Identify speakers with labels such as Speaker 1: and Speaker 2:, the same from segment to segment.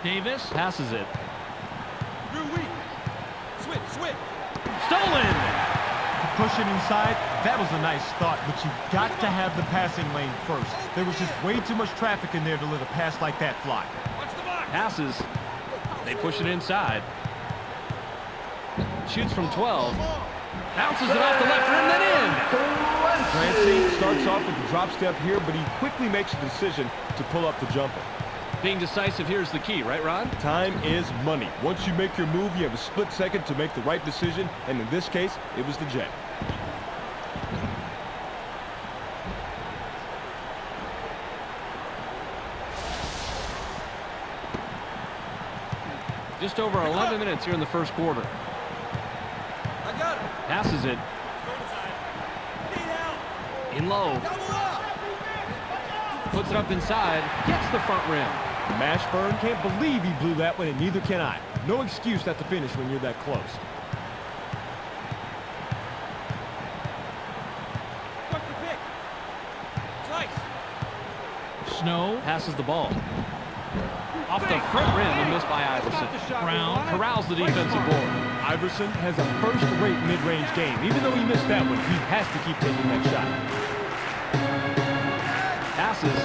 Speaker 1: Davis passes it.
Speaker 2: Switch.
Speaker 1: Stolen.
Speaker 3: Push it inside, that was a nice thought, but you got to have the passing lane first. There was just way too much traffic in there to let a pass like that fly.
Speaker 1: Passes. They push it inside. Shoots from 12. Bounces it off the left rim, then in.
Speaker 4: Clancy starts off with the drop step here, but he quickly makes a decision to pull up the jumper.
Speaker 1: Being decisive here is the key, right, Rod?
Speaker 4: Time is money. Once you make your move, you have a split second to make the right decision, and in this case, it was the J.
Speaker 1: Just over 11 minutes here in the first quarter.
Speaker 2: I got it.
Speaker 1: Passes it. In low. Puts it up inside. Gets the front rim.
Speaker 4: Mashburn can't believe he blew that one, and neither can I. No excuse not to finish when you're that close.
Speaker 1: Snow passes the ball. Off the front rim and missed by Iverson. Brown corrals the defensive board.
Speaker 4: Iverson has a first-rate mid-range game. Even though he missed that one, he has to keep taking that shot.
Speaker 1: Passes.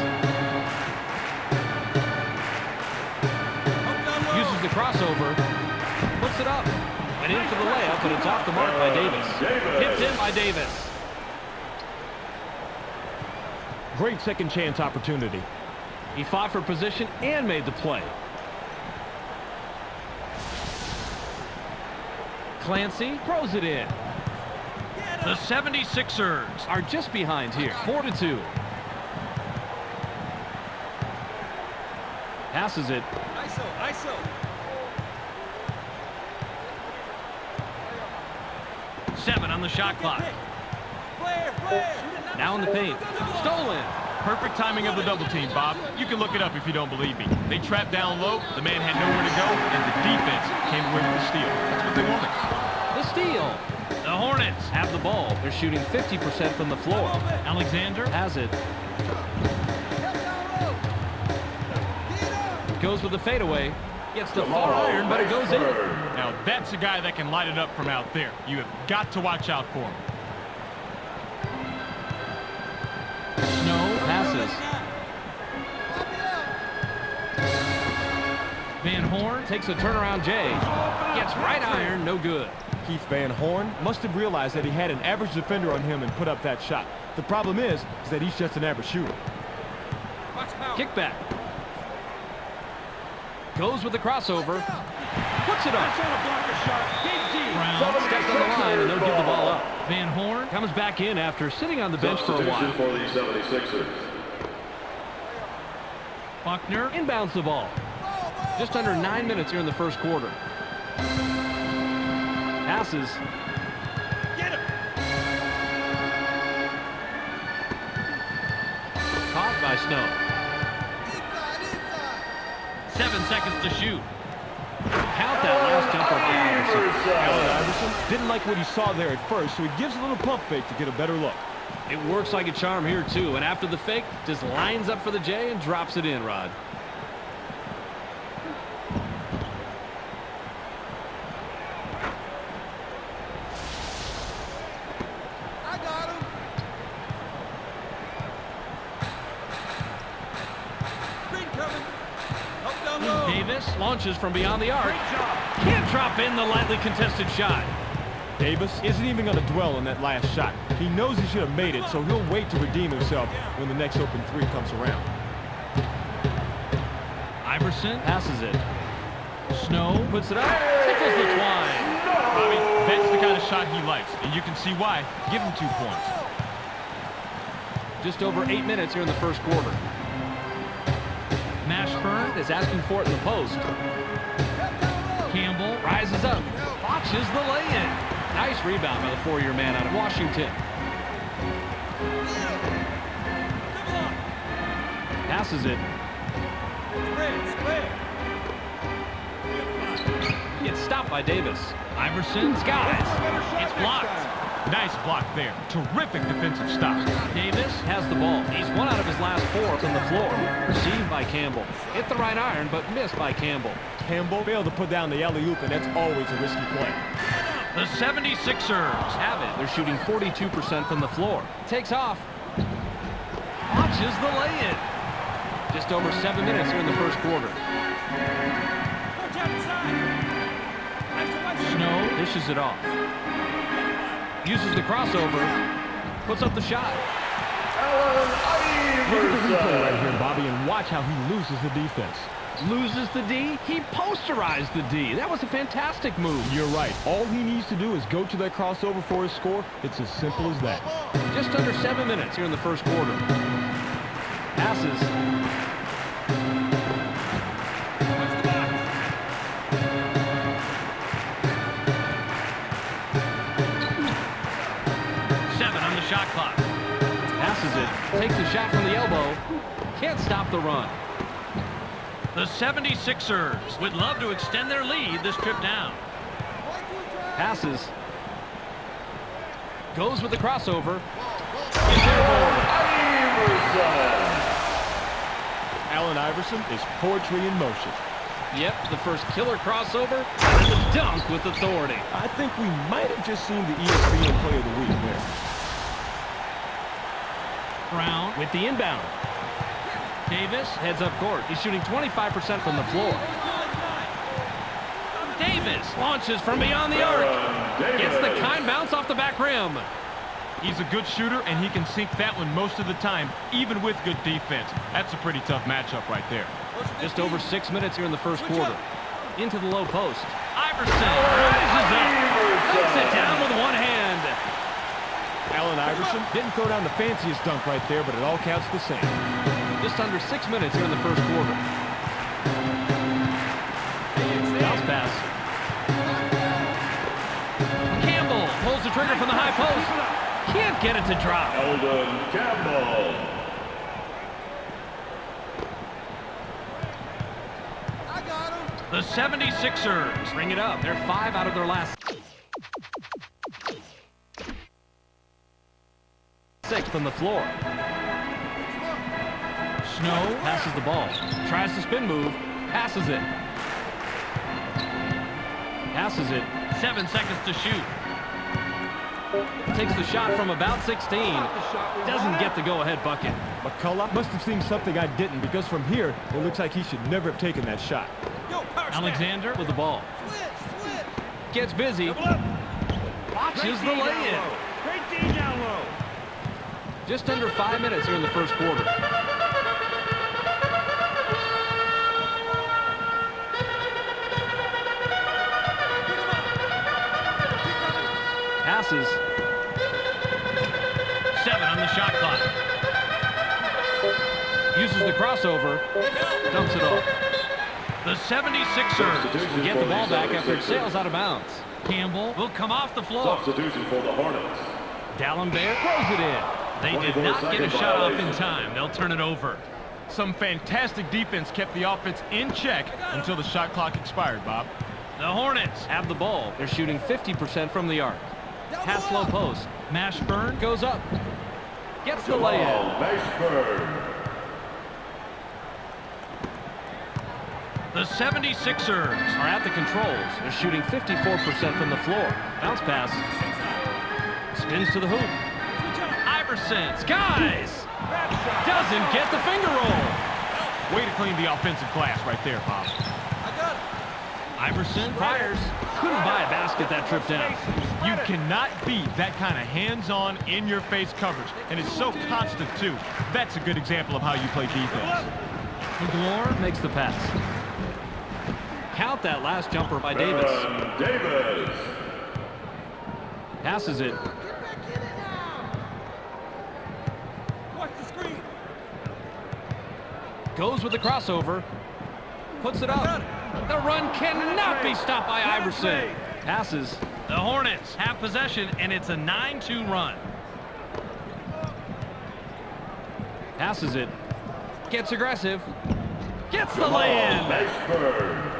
Speaker 1: Uses the crossover. Puts it up. Went in for the layup, and it's off the mark by Davis. Tipped in by Davis.
Speaker 4: Great second chance opportunity.
Speaker 1: He fought for position and made the play. Clancy throws it in. The 76ers are just behind here, 4-2. Passes it.
Speaker 2: ISO.
Speaker 1: Seven on the shot clock.
Speaker 2: Flare.
Speaker 1: Now in the paint. Stolen.
Speaker 3: Perfect timing of the double team, Bob. You can look it up if you don't believe me. They trapped down low, the man had nowhere to go, and the defense came away with the steal. That's what they wanted.
Speaker 1: The steal. The Hornets have the ball. They're shooting 50% from the floor. Alexander has it. Goes with the fadeaway. Gets the far iron, but it goes in.
Speaker 3: Now that's a guy that can light it up from out there. You have got to watch out for him.
Speaker 1: Snow passes. Van Horn takes a turnaround J. Gets right iron, no good.
Speaker 4: Keith Van Horn must have realized that he had an average defender on him and put up that shot. The problem is that he's just an average shooter.
Speaker 1: Kickback. Goes with the crossover. Puts it up. Brown steps on the line, and they'll give the ball up. Van Horn comes back in after sitting on the bench for a while.
Speaker 5: For the 76ers.
Speaker 1: Buckner inbounds the ball. Just under 9 minutes here in the first quarter. Passes.
Speaker 2: Get him.
Speaker 1: Caught by Snow. 7 seconds to shoot. Count that last jumper by Iverson.
Speaker 4: Allen Iverson didn't like what he saw there at first, so he gives a little pump fake to get a better look.
Speaker 1: It works like a charm here, too. And after the fake, just lines up for the J and drops it in, Rod.
Speaker 2: I got him. Screen coming. Up down low.
Speaker 1: Davis launches from beyond the arc. Can't drop in the lightly contested shot.
Speaker 4: Davis isn't even going to dwell on that last shot. He knows he should have made it, so he'll wait to redeem himself when the next open three comes around.
Speaker 1: Iverson passes it. Snow puts it up. Tickles the twine.
Speaker 3: Bobby, that's the kind of shot he likes, and you can see why. Give him 2 points.
Speaker 1: Just over 8 minutes here in the first quarter. Mashburn is asking for it in the post. Campbell rises up. Watches the lay-in. Nice rebound by the 4-year man out of Washington. Passes it. Gets stopped by Davis. Iverson skies. It's blocked.
Speaker 3: Nice block there. Terrific defensive stop.
Speaker 1: Davis has the ball. He's 1 out of his last 4 from the floor. Received by Campbell. Hit the right iron, but missed by Campbell.
Speaker 4: Campbell failed to put down the alley-oop, and that's always a risky play.
Speaker 3: The 76ers
Speaker 1: Have it. They're shooting 42% from the floor. Takes off. Watches the lay-in. Just over 7 minutes here in the first quarter.
Speaker 2: Watch out inside.
Speaker 1: Snow dishes it off. Uses the crossover. Puts up the shot.
Speaker 4: Look at the replay right here, Bobby, and watch how he loses the defense.
Speaker 1: Loses the D. He posterized the D. That was a fantastic move.
Speaker 4: You're right. All he needs to do is go to that crossover for his score. It's as simple as that.
Speaker 1: Just under 7 minutes here in the first quarter. Passes.
Speaker 2: Watch the box.
Speaker 3: shot clock.
Speaker 1: Passes it. Takes the shot from the elbow. Can't stop the run.
Speaker 3: The 76ers would love to extend their lead this trip down.
Speaker 1: Passes. Goes with the crossover.
Speaker 4: Allen Iverson is poetry in motion.
Speaker 1: Yep, the first killer crossover and the dunk with authority.
Speaker 4: I think we might have just seen the ESPN Play of the Week there.
Speaker 1: Brown with the inbound. Davis heads up court. He's shooting 25% from the floor. Davis launches from beyond the arc. Gets the kind bounce off the back rim.
Speaker 3: He's a good shooter, and he can sink that one most of the time, even with good defense. That's a pretty tough matchup right there.
Speaker 1: Just over 6 minutes here in the first quarter. Into the low post.
Speaker 3: Iverson rises up.
Speaker 1: Puts it down with one hand.
Speaker 4: Allen Iverson didn't throw down the fanciest dunk right there, but it all counts the same.
Speaker 1: Just under 6 minutes here in the first quarter. Bounce pass. Campbell pulls the trigger from the high post. Can't get it to drop.
Speaker 5: Eldon Campbell.
Speaker 2: I got him.
Speaker 3: The 76ers
Speaker 1: Bring it up. They're 5 out of their last 6 from the floor. Snow passes the ball. Tries the spin move. Passes it. Passes it.
Speaker 3: 7 seconds to shoot.
Speaker 1: Takes the shot from about 16. Doesn't get the go-ahead bucket.
Speaker 4: McCullough must have seen something I didn't, because from here, it looks like he should never have taken that shot.
Speaker 2: Yo, power snap.
Speaker 1: Alexander with the ball.
Speaker 2: Switch.
Speaker 1: Gets busy.
Speaker 2: Double up.
Speaker 1: Watches the lay-in.
Speaker 2: Great D down low.
Speaker 1: Just under 5 minutes here in the first quarter. Passes.
Speaker 3: 7 on the shot clock.
Speaker 1: Uses the crossover. Dumps it off.
Speaker 3: The 76ers
Speaker 1: Get the ball back after it sails out of bounds.
Speaker 3: Campbell will come off the floor.
Speaker 5: Substitution for the Hornets.
Speaker 1: Dallenberg throws it in.
Speaker 3: They did
Speaker 5: 24
Speaker 3: not get a
Speaker 5: second
Speaker 3: shot off in
Speaker 5: violation.
Speaker 3: time. They'll turn it over. Some fantastic defense kept the offense in check until the shot clock expired, Bob. The Hornets
Speaker 1: Have the ball. They're shooting 50% from the arc. Pass low post.
Speaker 3: Mashburn
Speaker 1: Goes up. Gets the lay-in.
Speaker 5: Mashburn.
Speaker 3: The 76ers
Speaker 1: Are at the controls. They're shooting 54% from the floor. Bounce pass. Spins to the hoop.
Speaker 3: Iverson
Speaker 1: Skies! Doesn't get the finger roll.
Speaker 3: way to clean the offensive glass right there, Bob.
Speaker 2: I got it.
Speaker 3: Iverson
Speaker 1: Fires. Couldn't buy a basket that trip down.
Speaker 3: You cannot beat that kind of hands-on, in-your-face coverage, and it's so constant too. That's a good example of how you play defense.
Speaker 1: McGlure makes the pass. Count that last jumper by Davis.
Speaker 5: Davis.
Speaker 1: Passes it.
Speaker 2: Get back in it now. Watch the screen.
Speaker 1: Goes with the crossover. Puts it up. The run cannot be stopped by Iverson. Passes.
Speaker 3: The Hornets have possession, and it's a 9-2 run.
Speaker 1: Passes it. Gets aggressive. Gets the lay-in.
Speaker 5: Mashburn.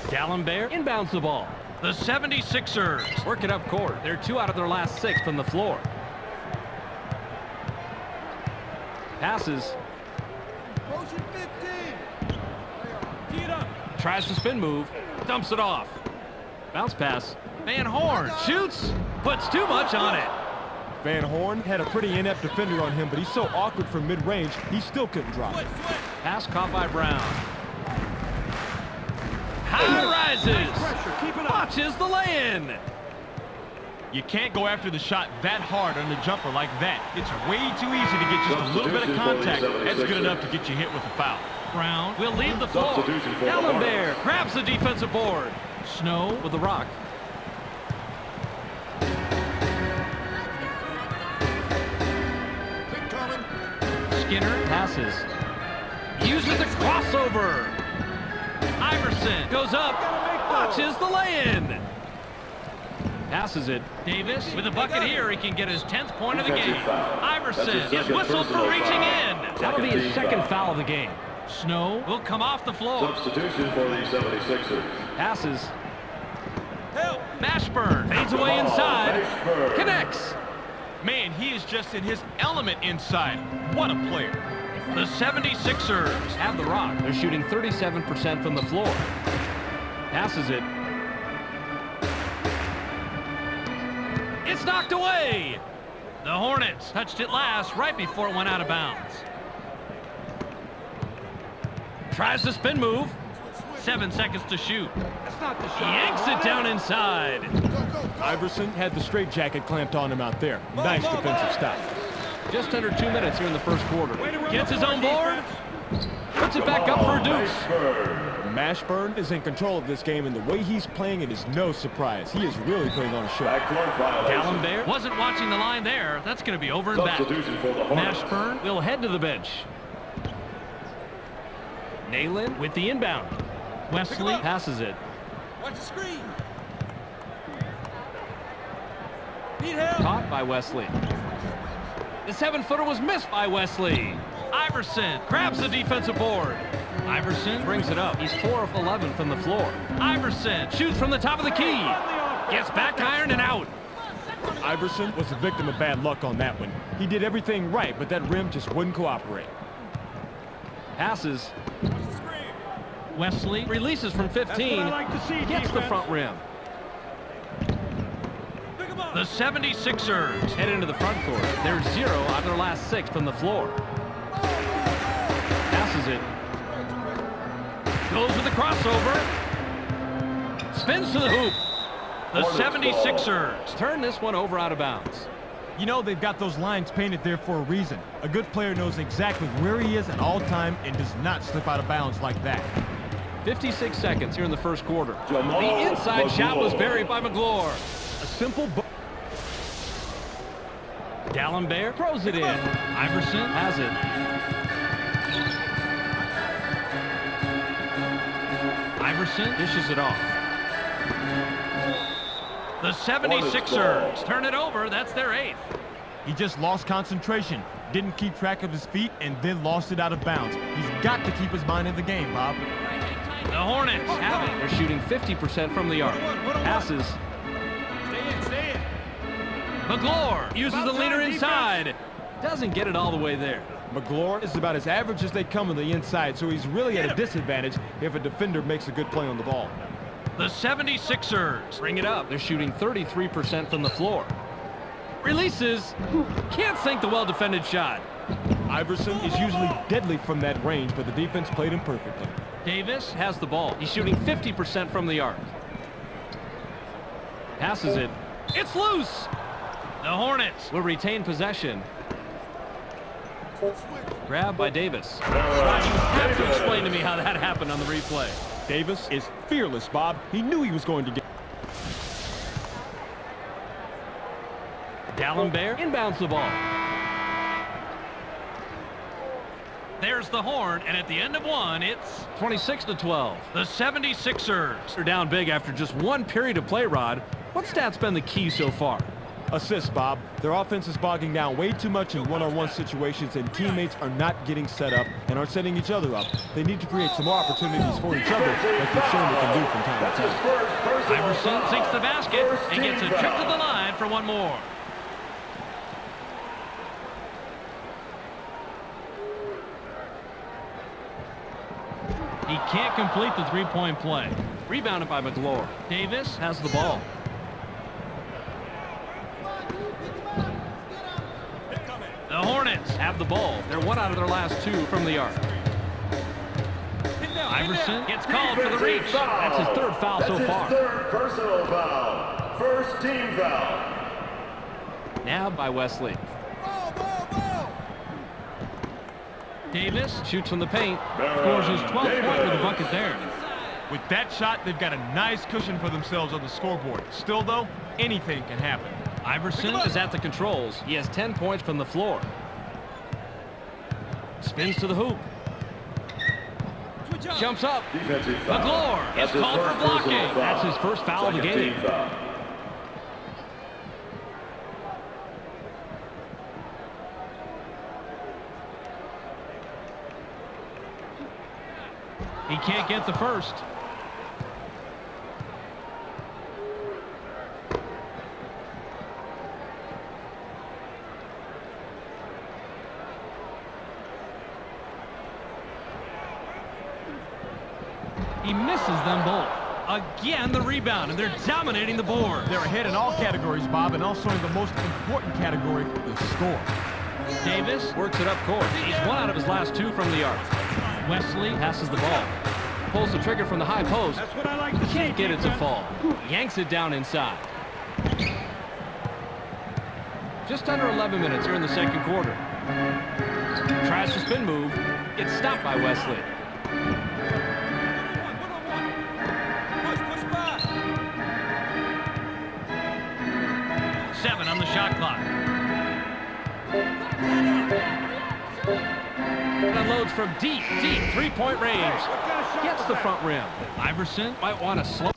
Speaker 1: Dallenberg inbounds the ball. The 76ers work it up court. They're 2 out of their last 6 from the floor. Passes.
Speaker 2: Motion 15.
Speaker 1: Tee it up. Tries to spin move. Dumps it off. Bounce pass. Van Horn shoots. Puts too much on it.
Speaker 4: Van Horn had a pretty inept defender on him, but he's so awkward from mid-range, he still couldn't drop it.
Speaker 1: Pass caught by Brown. High rises. Watches the lay-in.
Speaker 3: You can't go after the shot that hard on the jumper like that. It's way too easy to get just a little bit of contact. That's good enough to get you hit with a foul.
Speaker 1: Brown will leave the floor. Dallenberg grabs the defensive board. Snow with the rock. Skinner passes. Uses the crossover. Iverson goes up. Watches the lay-in. Passes it. Davis with a bucket here. He can get his 10th point of the game. Iverson is whistled for reaching in. That'll be his second foul of the game. Snow will come off the floor.
Speaker 5: Substitution for the 76ers.
Speaker 1: Passes. Mashburn fades away inside. Connects.
Speaker 3: Man, he is just in his element inside. What a player.
Speaker 1: The 76ers have the rock. They're shooting 37% from the floor. Passes it. It's knocked away. The Hornets touched it last right before it went out of bounds. Tries the spin move. 7 seconds to shoot. Yanks it down inside.
Speaker 4: Iverson had the straitjacket clamped on him out there. Nice defensive stop.
Speaker 1: Just under 2 minutes here in the first quarter. Gets his own board. Puts it back up for a deuce.
Speaker 4: Mashburn is in control of this game, and the way he's playing it is no surprise. He is really putting on a show.
Speaker 1: Dallenberg wasn't watching the line there. That's going to be over and back.
Speaker 5: Substitution for the Hornets.
Speaker 1: Mashburn will head to the bench. Nayland with the inbound. Wesley passes it.
Speaker 2: Watch the screen.
Speaker 1: Caught by Wesley. The 7-footer was missed by Wesley. Iverson grabs the defensive board. Iverson brings it up. He's 4 of 11 from the floor. Iverson shoots from the top of the key. Gets back iron and out.
Speaker 4: Iverson was a victim of bad luck on that one. He did everything right, but that rim just wouldn't cooperate.
Speaker 1: Passes. Wesley releases from 15. Gets the front rim. The 76ers head into the front court. They're 0 out of their last 6 from the floor. Passes it. Goes with the crossover. Spins to the hoop. The 76ers turn this one over out of bounds.
Speaker 3: You know, they've got those lines painted there for a reason. A good player knows exactly where he is at all time and does not slip out of bounds like that.
Speaker 1: 56 seconds here in the first quarter. The inside shot was buried by McGlure. A simple Dallenberg throws it in. Iverson has it. Iverson dishes it off. The 76ers turn it over. That's their 8th.
Speaker 3: He just lost concentration, didn't keep track of his feet, and then lost it out of bounds. He's got to keep his mind in the game, Bob.
Speaker 1: The Hornets have it. They're shooting 50% from the arc. Passes.
Speaker 2: Stay in.
Speaker 1: McGlure uses the leader inside. Doesn't get it all the way there.
Speaker 4: McGlure is about as average as they come on the inside, so he's really at a disadvantage if a defender makes a good play on the ball.
Speaker 1: The 76ers bring it up. They're shooting 33% from the floor. Releases. Can't sink the well-defended shot.
Speaker 4: Iverson is usually deadly from that range, but the defense played him perfectly.
Speaker 1: Davis has the ball. He's shooting 50% from the arc. Passes it. It's loose. The Hornets will retain possession. Grabbed by Davis. You have to explain to me how that happened on the replay.
Speaker 4: Davis is fearless, Bob. He knew he was going to get.
Speaker 1: Dallenberg inbounds the ball. There's the horn, and at the end of one, it's 26-12. The 76ers are down big after just 1 period of play, Rod. What stat's been the key so far?
Speaker 4: Assists, Bob. Their offense is bogging down way too much in one-on-one situations, and teammates are not getting set up and aren't setting each other up. They need to create some more opportunities for each other, like they've shown they can do from time to time.
Speaker 1: Iverson sinks the basket and gets a trip to the line for one more. He can't complete the three-point play. Rebounded by McLaurin. Davis has the ball. The Hornets have the ball. They're one out of their last two from the arc. Iverson gets called for the reach. That's his third foul so far.
Speaker 5: Third personal foul. First team foul.
Speaker 1: Nabbed by Wesley. Davis shoots from the paint. Scores his 12th point with a bucket there.
Speaker 3: With that shot, they've got a nice cushion for themselves on the scoreboard. Still, though, anything can happen.
Speaker 1: Iverson is at the controls. He has 10 points from the floor. Spins to the hoop. Jumps up.
Speaker 5: Defensive foul.
Speaker 1: McLaurin is called for blocking. That's his first foul of the
Speaker 5: Second
Speaker 1: game.
Speaker 5: team foul.
Speaker 1: He can't get the first. He misses them both. Again, the rebound, and they're dominating the board.
Speaker 4: They're ahead in all categories, Bob, and also in the most important category, the score.
Speaker 1: Davis works it up court. He's one out of his last two from the arc. Wesley passes the ball. Pulls the trigger from the high post.
Speaker 2: That's what I like to see.
Speaker 1: Can't get it to fall. Yanks it down inside. Just under 11 minutes here in the second quarter. Tries to spin move. Gets stopped by Wesley.
Speaker 2: Push back.
Speaker 1: 7 on the shot clock. Unloads from deep three-point range. Gets the front rim. Iverson might want to slow.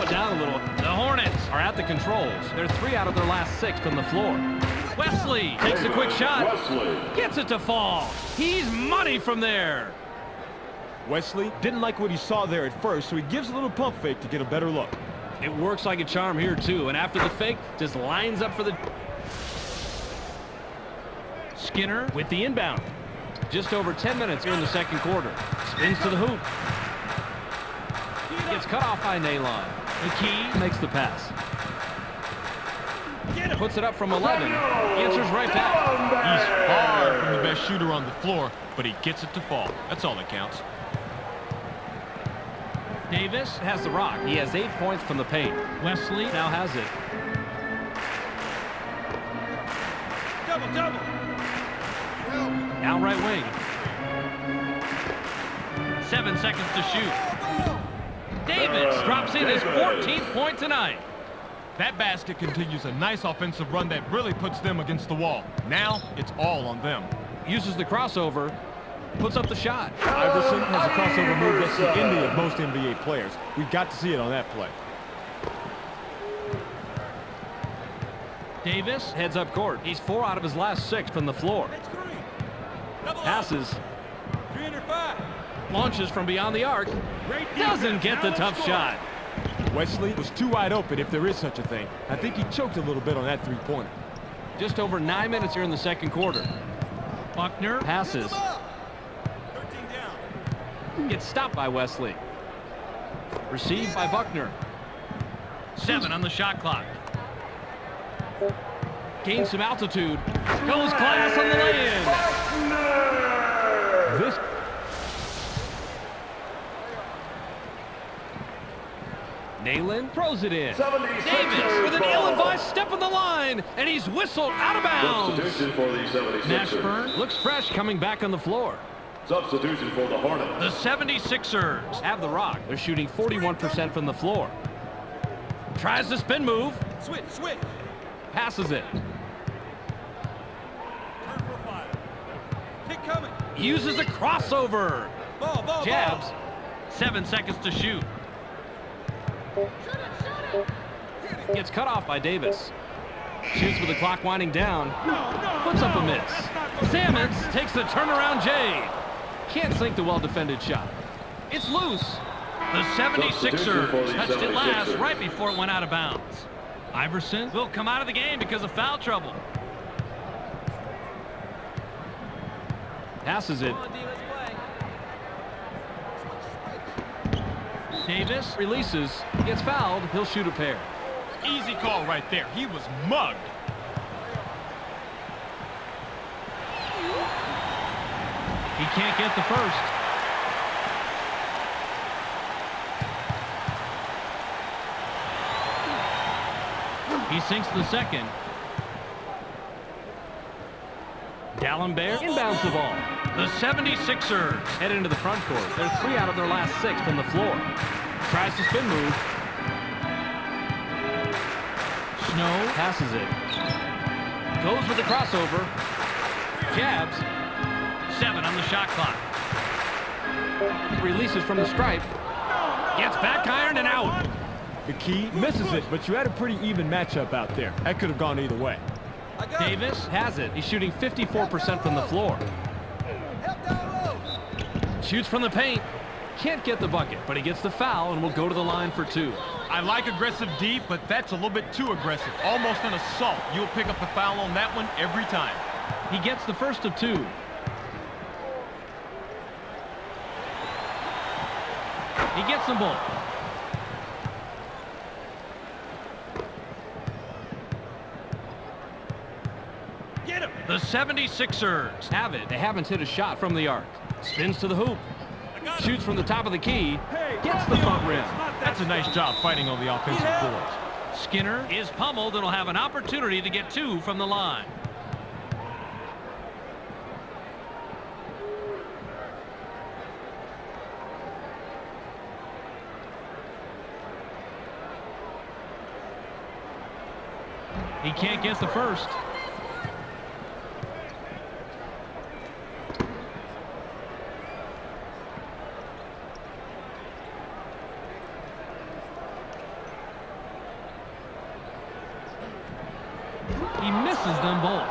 Speaker 1: Down a little. The Hornets are at the controls. They're 3 out of their last 6 from the floor. Wesley takes a quick shot.
Speaker 5: Wesley.
Speaker 1: Gets it to fall. He's money from there.
Speaker 4: Wesley didn't like what he saw there at first, so he gives a little pump fake to get a better look.
Speaker 1: It works like a charm here, too. And after the fake, just lines up for the... Skinner with the inbound. Just over 10 minutes here in the second quarter. Spins to the hoop. Gets cut off by Nalon. McKee makes the pass. Puts it up from 11. Answers right back.
Speaker 3: He's far from the best shooter on the floor, but he gets it to fall. That's all that counts.
Speaker 1: Davis has the rock. He has 8 points from the paint. Wesley now has it.
Speaker 2: Double.
Speaker 1: Now right wing. 7 seconds to shoot. Davis drops in his 14th point tonight.
Speaker 3: That basket continues a nice offensive run that really puts them against the wall. Now, it's all on them.
Speaker 1: Uses the crossover. Puts up the shot.
Speaker 4: Iverson has a crossover move that's the envy of most NBA players. We've got to see it on that play.
Speaker 1: Davis heads up court. He's 4 out of his last 6 from the floor. Passes.
Speaker 2: 3 under 5.
Speaker 1: Launches from beyond the arc. Doesn't get the tough shot.
Speaker 4: Wesley was too wide open, if there is such a thing. I think he choked a little bit on that three-pointer.
Speaker 1: Just over 9 minutes here in the second quarter. Buckner passes.
Speaker 2: 13 down.
Speaker 1: Gets stopped by Wesley. Received by Buckner. 7 on the shot clock. Gains some altitude. Goes glass on the lay-in.
Speaker 4: This
Speaker 1: Nalen throws it in.
Speaker 5: 76ers
Speaker 1: Davis with an
Speaker 5: ball.
Speaker 1: ill-advised step on the line, and he's whistled out of bounds.
Speaker 5: Substitution for the 76ers.
Speaker 1: Mashburn looks fresh coming back on the floor.
Speaker 5: Substitution for the Hornets.
Speaker 1: The 76ers have the rock. They're shooting 41% from the floor. Tries the spin move.
Speaker 2: Switch.
Speaker 1: Passes it.
Speaker 2: Turn profile. Kick coming.
Speaker 1: Uses the crossover.
Speaker 2: Ball.
Speaker 1: Jabs. 7 seconds to shoot. Gets cut off by Davis. Shoots with the clock winding down. Puts up a miss. Sammons takes the turnaround jade. Can't sink the well-defended shot. It's loose. The 76ers touched it last right before it went out of bounds. Iverson will come out of the game because of foul trouble. Passes it. Davis releases, gets fouled, he'll shoot a pair.
Speaker 3: Easy call right there. He was mugged.
Speaker 1: He can't get the first. He sinks the second. D'Alembert inbounds the ball. The 76ers head into the front court. They're 3 out of their last 6 from the floor. Tries to spin move. Snow passes it. Goes with the crossover. Jabs. 7 on the shot clock. Releases from the stripe. Gets back ironed and out.
Speaker 4: The key misses it, but you had a pretty even matchup out there. That could have gone either way.
Speaker 1: Davis has it. He's shooting 54% from the floor. Shoots from the paint. Can't get the bucket, but he gets the foul and will go to the line for 2.
Speaker 3: I like aggressive D, but that's a little bit too aggressive. Almost an assault. You'll pick up the foul on that one every time.
Speaker 1: He gets the first of 2. He gets them both.
Speaker 2: Get him.
Speaker 1: The 76ers have it. They haven't hit a shot from the arc. Spins to the hoop. Shoots from the top of the key. Gets the front rim.
Speaker 3: That's a nice job fighting on the offensive boards.
Speaker 1: Skinner is pummeled and will have an opportunity to get 2 from the line. He can't get the first. He misses them both.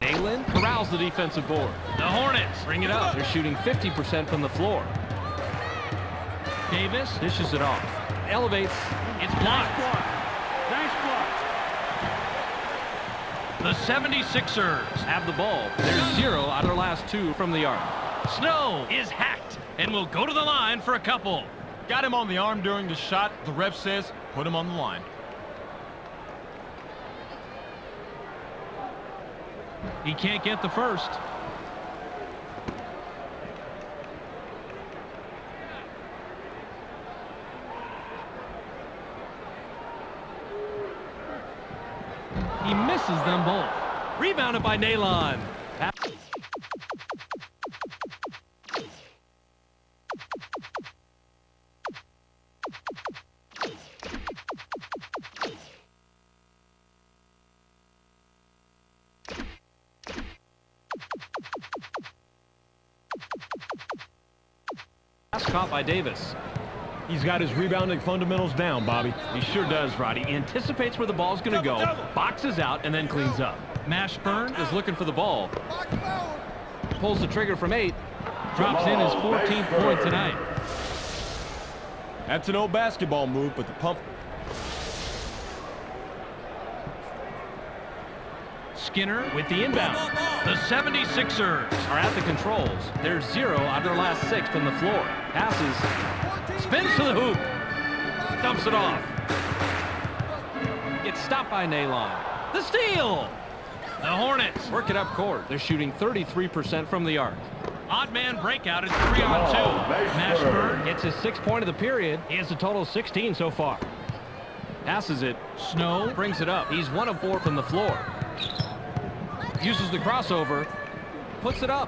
Speaker 1: Nayland corrals the defensive board. The Hornets bring it up. They're shooting 50% from the floor. Davis dishes it off. Elevates. It's blocked.
Speaker 2: Nice block.
Speaker 1: The 76ers have the ball. They're 0 out of their last 2 from the arc. Snow is hacked and will go to the line for a couple.
Speaker 3: Got him on the arm during the shot. The ref says, put him on the line.
Speaker 1: He can't get the first. He misses them both. Rebounded by Nayland. Pass caught by Davis.
Speaker 4: He's got his rebounding fundamentals down, Bobby.
Speaker 1: He sure does, Roddy. He anticipates where the ball's going to go, boxes out, and then cleans up. Mashburn is looking for the ball. Pulls the trigger from 8. Drops in his 14th point tonight.
Speaker 4: That's an old basketball move, but the pump...
Speaker 1: Skinner with the inbound. The 76ers are at the controls. They're 0 out of their last 6 from the floor. Passes. Spins to the hoop. Dumps it off. Gets stopped by Nayland. The steal. The Hornets work it up court. They're shooting 33% from the arc. Odd man breakout. It's 3-on-2. Mashburn gets his 6th point of the period. He has a total of 16 so far. Passes it. Snow brings it up. He's 1 of 4 from the floor. Uses the crossover. Puts it up.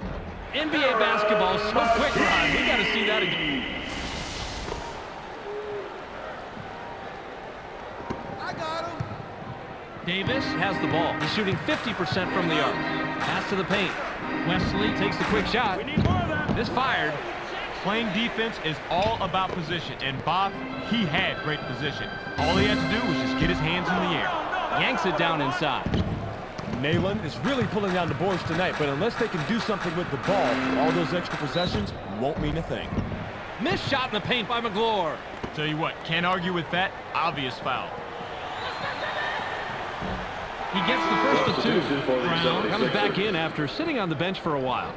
Speaker 1: NBA basketball so quick, Rod. We got to see that again. Davis has the ball. He's shooting 50% from the arc. Pass to the paint. Wesley takes the quick shot.
Speaker 2: We need more of that.
Speaker 1: Misfired.
Speaker 3: Playing defense is all about position, and Bob, he had great position. All he had to do was just get his hands in the air.
Speaker 1: Yanks it down inside.
Speaker 4: Nayland is really pulling down the boards tonight, but unless they can do something with the ball, all those extra possessions won't mean a thing.
Speaker 1: Missed shot in the paint by McGlure.
Speaker 3: Tell you what, can't argue with that. Obvious foul.
Speaker 1: He gets the first of two.
Speaker 5: Substitution for the
Speaker 1: Brown comes
Speaker 5: 76ers.
Speaker 1: back in after sitting on the bench for a while.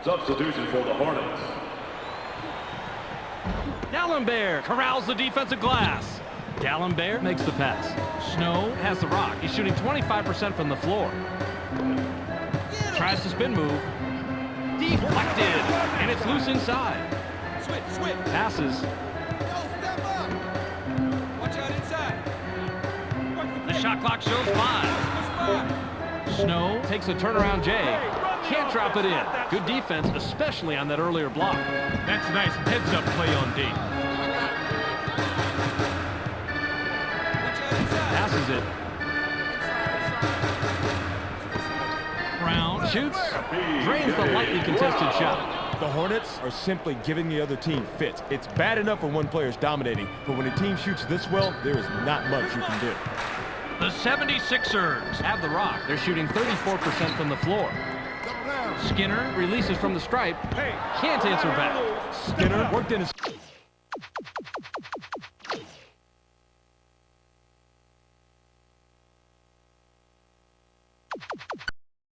Speaker 5: Substitution for the Hornets.
Speaker 1: D'Alembert corrals the defensive glass. D'Alembert makes the pass. Snow has the rock. He's shooting 25% from the floor. Tries to spin move. Deflected. And it's loose inside.
Speaker 2: Switch.
Speaker 1: Passes.
Speaker 2: Watch out inside.
Speaker 1: The shot clock shows 5. Snow takes a turnaround J. Can't drop it in. Good defense, especially on that earlier block.
Speaker 3: That's a nice heads-up play on D.
Speaker 1: Passes it. Brown shoots. Drains the lightly contested shot.
Speaker 4: The Hornets are simply giving the other team fits. It's bad enough when one player's dominating, but when a team shoots this well, there is not much you can do.
Speaker 1: The 76ers have the rock. They're shooting 34% from the floor. Skinner releases from the stripe. Can't answer back.
Speaker 4: Skinner worked in his...